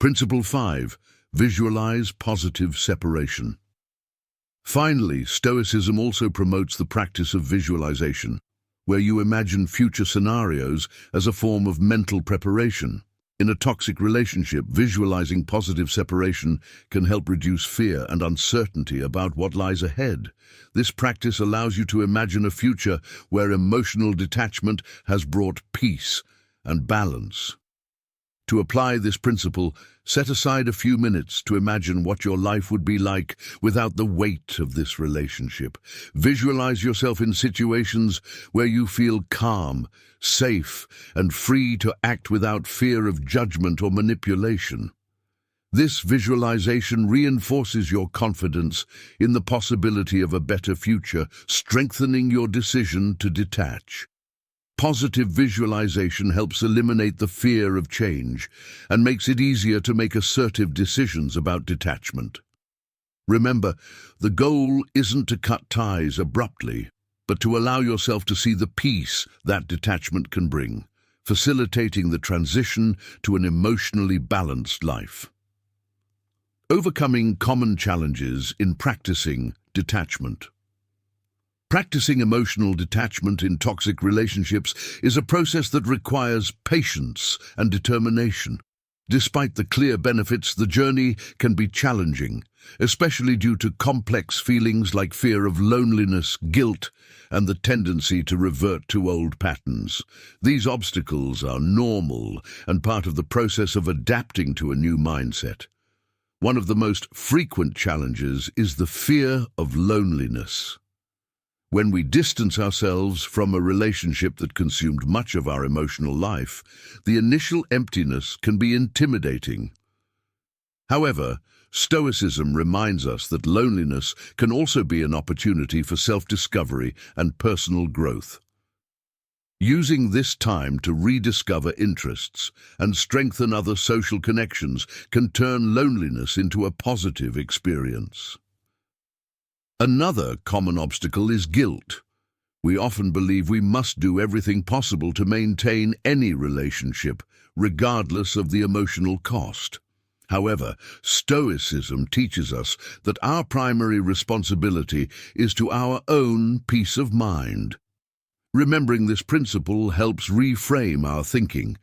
Principle 5. Visualize positive separation. Finally, Stoicism also promotes the practice of visualization, where you imagine future scenarios as a form of mental preparation. In a toxic relationship, visualizing positive separation can help reduce fear and uncertainty about what lies ahead. This practice allows you to imagine a future where emotional detachment has brought peace and balance. To apply this principle, set aside a few minutes to imagine what your life would be like without the weight of this relationship. Visualize yourself in situations where you feel calm, safe, and free to act without fear of judgment or manipulation. This visualization reinforces your confidence in the possibility of a better future, strengthening your decision to detach. Positive visualization helps eliminate the fear of change and makes it easier to make assertive decisions about detachment. Remember, the goal isn't to cut ties abruptly, but to allow yourself to see the peace that detachment can bring, facilitating the transition to an emotionally balanced life. Overcoming common challenges in practicing detachment. Practicing emotional detachment in toxic relationships is a process that requires patience and determination. Despite the clear benefits, the journey can be challenging, especially due to complex feelings like fear of loneliness, guilt, and the tendency to revert to old patterns. These obstacles are normal and part of the process of adapting to a new mindset. One of the most frequent challenges is the fear of loneliness. When we distance ourselves from a relationship that consumed much of our emotional life, the initial emptiness can be intimidating. However, Stoicism reminds us that loneliness can also be an opportunity for self-discovery and personal growth. Using this time to rediscover interests and strengthen other social connections can turn loneliness into a positive experience. Another common obstacle is guilt. We often believe we must do everything possible to maintain any relationship, regardless of the emotional cost. However, Stoicism teaches us that our primary responsibility is to our own peace of mind. Remembering this principle helps reframe our thinking,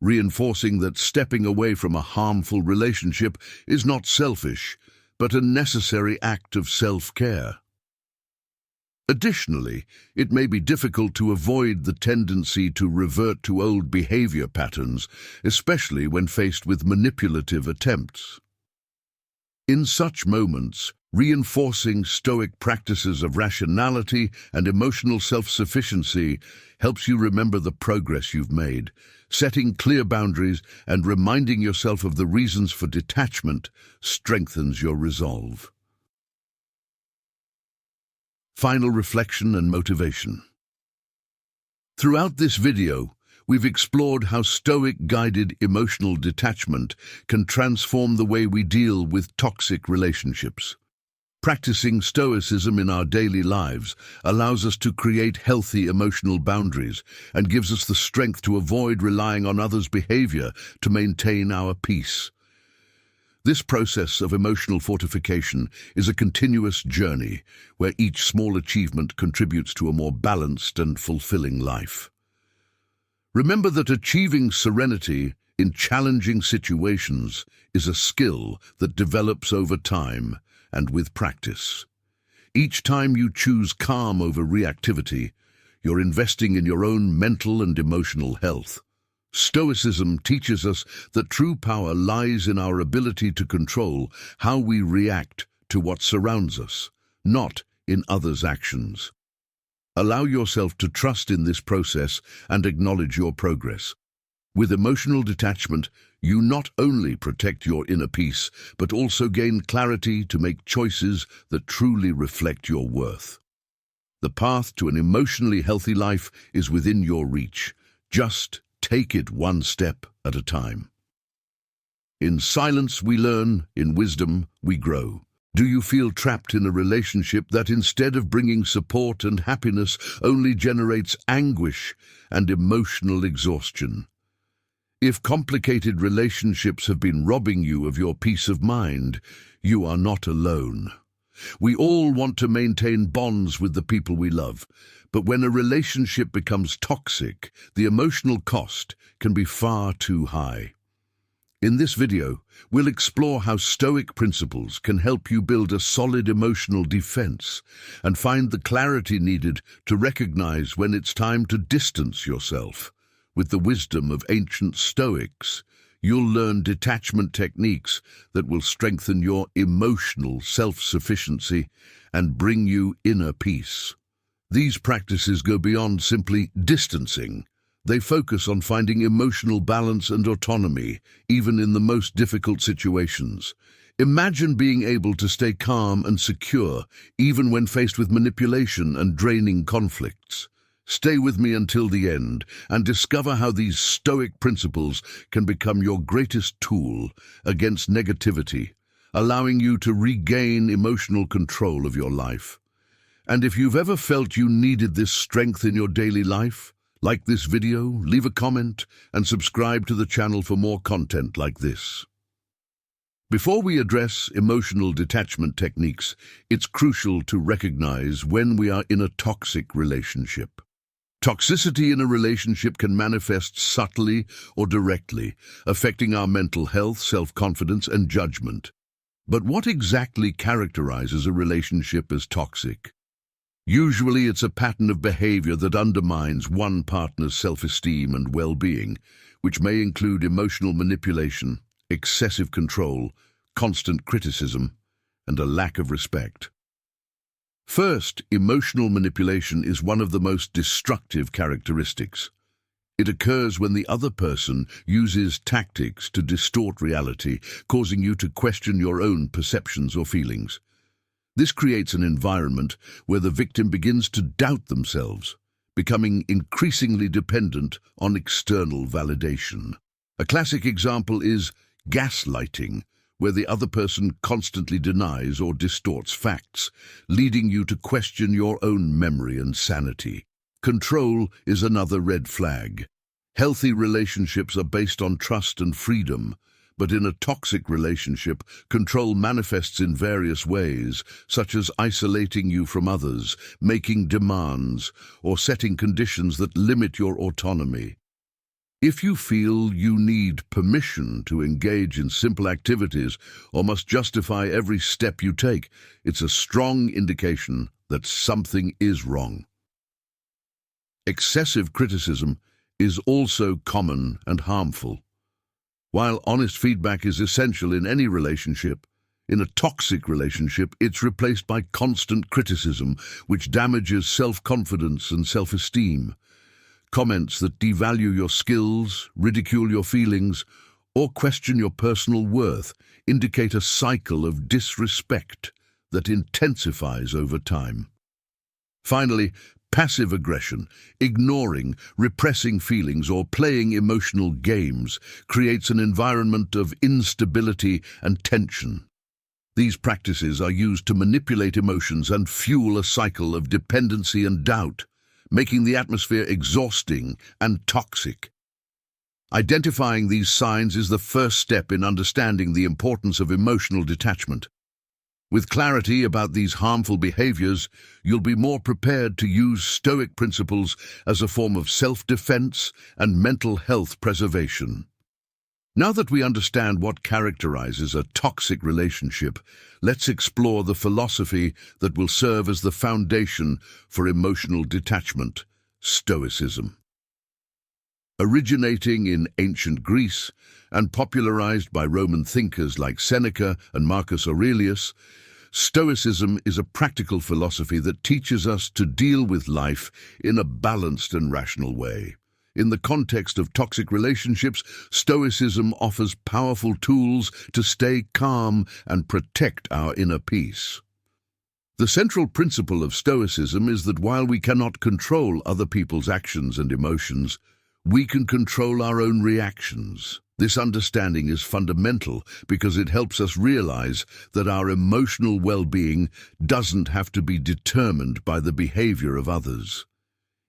reinforcing that stepping away from a harmful relationship is not selfish, but a necessary act of self-care. Additionally, it may be difficult to avoid the tendency to revert to old behavior patterns, especially when faced with manipulative attempts. In such moments, reinforcing Stoic practices of rationality and emotional self-sufficiency helps you remember the progress you've made. Setting clear boundaries and reminding yourself of the reasons for detachment strengthens your resolve. Final reflection and motivation. Throughout this video, we've explored how Stoic-guided emotional detachment can transform the way we deal with toxic relationships. Practicing Stoicism in our daily lives allows us to create healthy emotional boundaries and gives us the strength to avoid relying on others' behavior to maintain our peace. This process of emotional fortification is a continuous journey where each small achievement contributes to a more balanced and fulfilling life. Remember that achieving serenity in challenging situations is a skill that develops over time and with practice. Each time you choose calm over reactivity, you're investing in your own mental and emotional health. Stoicism teaches us that true power lies in our ability to control how we react to what surrounds us, not in others' actions. Allow yourself to trust in this process and acknowledge your progress. With emotional detachment, you not only protect your inner peace, but also gain clarity to make choices that truly reflect your worth. The path to an emotionally healthy life is within your reach. Just take it one step at a time. In silence we learn, in wisdom we grow. Do you feel trapped in a relationship that instead of bringing support and happiness only generates anguish and emotional exhaustion? If complicated relationships have been robbing you of your peace of mind, you are not alone. We all want to maintain bonds with the people we love, but when a relationship becomes toxic, the emotional cost can be far too high. In this video, we'll explore how Stoic principles can help you build a solid emotional defense and find the clarity needed to recognize when it's time to distance yourself. With the wisdom of ancient Stoics, you'll learn detachment techniques that will strengthen your emotional self-sufficiency and bring you inner peace. These practices go beyond simply distancing. They focus on finding emotional balance and autonomy, even in the most difficult situations. Imagine being able to stay calm and secure, even when faced with manipulation and draining conflicts. Stay with me until the end and discover how these Stoic principles can become your greatest tool against negativity, allowing you to regain emotional control of your life. And if you've ever felt you needed this strength in your daily life, like this video, leave a comment, and subscribe to the channel for more content like this. Before we address emotional detachment techniques, it's crucial to recognize when we are in a toxic relationship. Toxicity in a relationship can manifest subtly or directly, affecting our mental health, self-confidence, and judgment. But what exactly characterizes a relationship as toxic? Usually it's a pattern of behavior that undermines one partner's self-esteem and well-being, which may include emotional manipulation, excessive control, constant criticism, and a lack of respect. First, emotional manipulation is one of the most destructive characteristics. It occurs when the other person uses tactics to distort reality, causing you to question your own perceptions or feelings. This creates an environment where the victim begins to doubt themselves, becoming increasingly dependent on external validation. A classic example is gaslighting, where the other person constantly denies or distorts facts, leading you to question your own memory and sanity. Control is another red flag. Healthy relationships are based on trust and freedom, but in a toxic relationship, control manifests in various ways, such as isolating you from others, making demands, or setting conditions that limit your autonomy. If you feel you need permission to engage in simple activities or must justify every step you take, it's a strong indication that something is wrong. Excessive criticism is also common and harmful. While honest feedback is essential in any relationship, in a toxic relationship, it's replaced by constant criticism, which damages self-confidence and self-esteem. Comments that devalue your skills, ridicule your feelings, or question your personal worth indicate a cycle of disrespect that intensifies over time. Finally, passive aggression, ignoring, repressing feelings, or playing emotional games creates an environment of instability and tension. These practices are used to manipulate emotions and fuel a cycle of dependency and doubt, making the atmosphere exhausting and toxic. Identifying these signs is the first step in understanding the importance of emotional detachment. With clarity about these harmful behaviors, you'll be more prepared to use Stoic principles as a form of self-defense and mental health preservation. Now that we understand what characterizes a toxic relationship, let's explore the philosophy that will serve as the foundation for emotional detachment, Stoicism. Originating in ancient Greece and popularized by Roman thinkers like Seneca and Marcus Aurelius, Stoicism is a practical philosophy that teaches us to deal with life in a balanced and rational way. In the context of toxic relationships, Stoicism offers powerful tools to stay calm and protect our inner peace. The central principle of Stoicism is that while we cannot control other people's actions and emotions, we can control our own reactions. This understanding is fundamental because it helps us realize that our emotional well-being doesn't have to be determined by the behavior of others.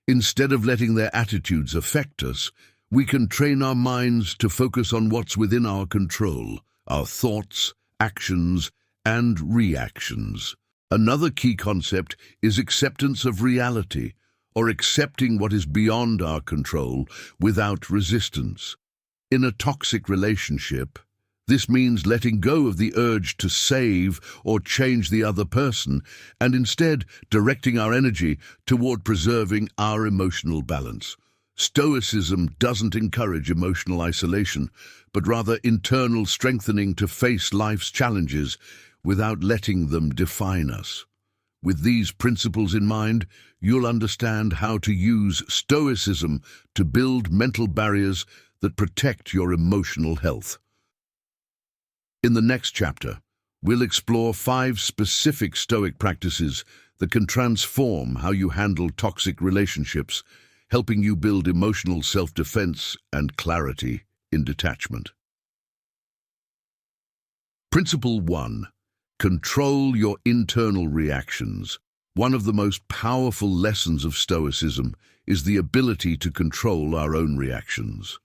Instead of letting their attitudes affect us, We can train our minds to focus on what's within our control, our thoughts, actions, and reactions. Another key concept is acceptance of reality, or accepting what is beyond our control without resistance. In a toxic relationship, this means letting go of the urge to save or change the other person and instead directing our energy toward preserving our emotional balance. Stoicism doesn't encourage emotional isolation, but rather internal strengthening to face life's challenges without letting them define us. With these principles in mind, you'll understand how to use Stoicism to build mental barriers that protect your emotional health. In the next chapter, we'll explore 5 specific Stoic practices that can transform how you handle toxic relationships, helping you build emotional self-defense and clarity in detachment. Principle 1. Control your internal reactions. One of the most powerful lessons of Stoicism is the ability to control our own reactions.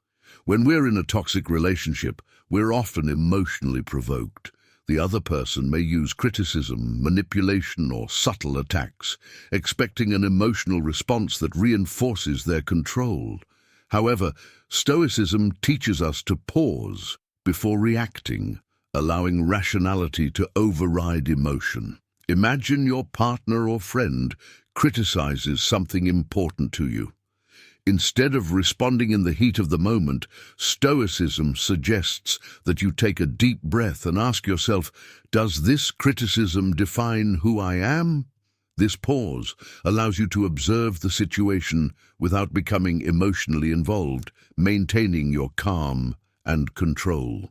When we're in a toxic relationship, we're often emotionally provoked. The other person may use criticism, manipulation, or subtle attacks, expecting an emotional response that reinforces their control. However, Stoicism teaches us to pause before reacting, allowing rationality to override emotion. Imagine your partner or friend criticizes something important to you. Instead of responding in the heat of the moment, Stoicism suggests that you take a deep breath and ask yourself, does this criticism define who I am? This pause allows you to observe the situation without becoming emotionally involved, maintaining your calm and control.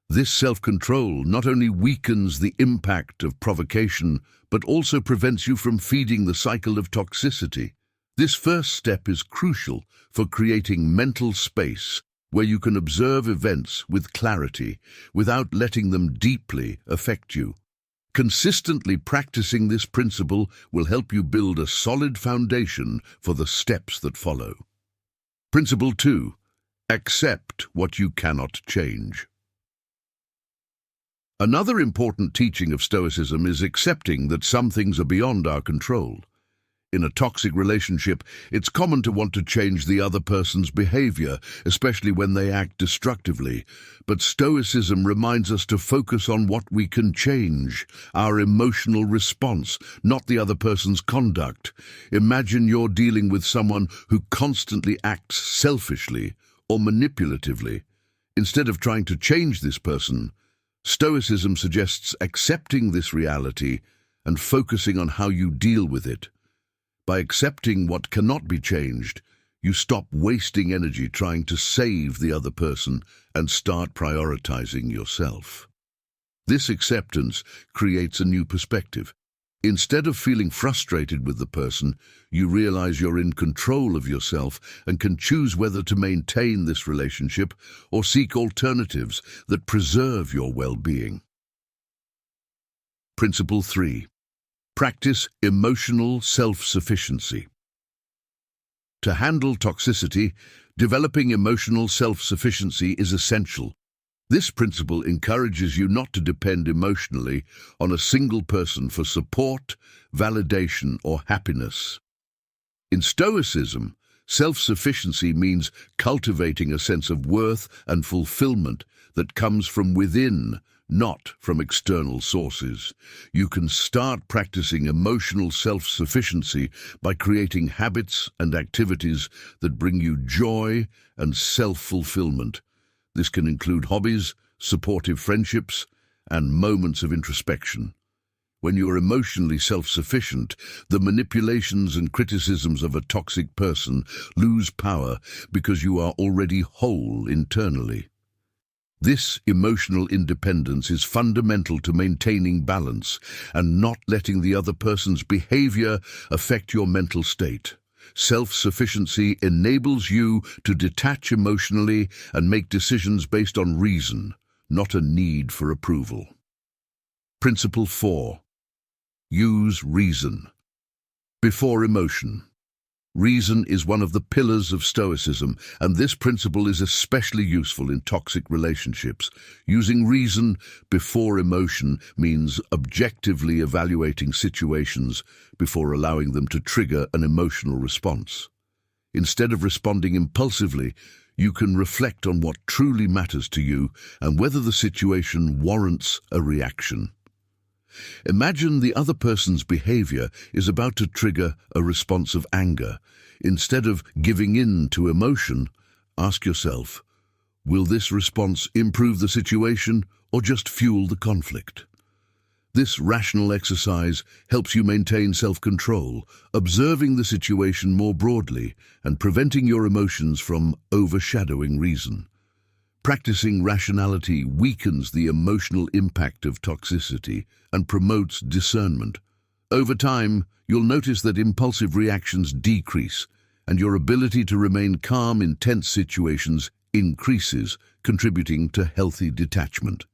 This self-control not only weakens the impact of provocation, but also prevents you from feeding the cycle of toxicity. This first step is crucial for creating mental space where you can observe events with clarity without letting them deeply affect you. Consistently practicing this principle will help you build a solid foundation for the steps that follow. Principle 2. Accept what you cannot change. Another important teaching of Stoicism is accepting that some things are beyond our control. In a toxic relationship, it's common to want to change the other person's behavior, especially when they act destructively. But Stoicism reminds us to focus on what we can change, our emotional response, not the other person's conduct. Imagine you're dealing with someone who constantly acts selfishly or manipulatively. Instead of trying to change this person, Stoicism suggests accepting this reality and focusing on how you deal with it. By accepting what cannot be changed, you stop wasting energy trying to save the other person and start prioritizing yourself. This acceptance creates a new perspective. Instead of feeling frustrated with the person, you realize you're in control of yourself and can choose whether to maintain this relationship or seek alternatives that preserve your well-being. Principle 3. Practice emotional self-sufficiency. To handle toxicity, developing emotional self-sufficiency is essential. This principle encourages you not to depend emotionally on a single person for support, validation, or happiness. In Stoicism, self-sufficiency means cultivating a sense of worth and fulfillment that comes from within, not from external sources. You can start practicing emotional self-sufficiency by creating habits and activities that bring you joy and self-fulfillment. This can include hobbies, supportive friendships, and moments of introspection. When you are emotionally self-sufficient, the manipulations and criticisms of a toxic person lose power because you are already whole internally. This emotional independence is fundamental to maintaining balance and not letting the other person's behavior affect your mental state. Self-sufficiency enables you to detach emotionally and make decisions based on reason, not a need for approval. Principle 4. Use reason before emotion. Reason is one of the pillars of Stoicism, and this principle is especially useful in toxic relationships. Using reason before emotion means objectively evaluating situations before allowing them to trigger an emotional response. Instead of responding impulsively, you can reflect on what truly matters to you and whether the situation warrants a reaction. Imagine the other person's behavior is about to trigger a response of anger. Instead of giving in to emotion, ask yourself, will this response improve the situation or just fuel the conflict? This rational exercise helps you maintain self-control, observing the situation more broadly and preventing your emotions from overshadowing reason. Practicing rationality weakens the emotional impact of toxicity and promotes discernment. Over time, you'll notice that impulsive reactions decrease and your ability to remain calm in tense situations increases, contributing to healthy detachment.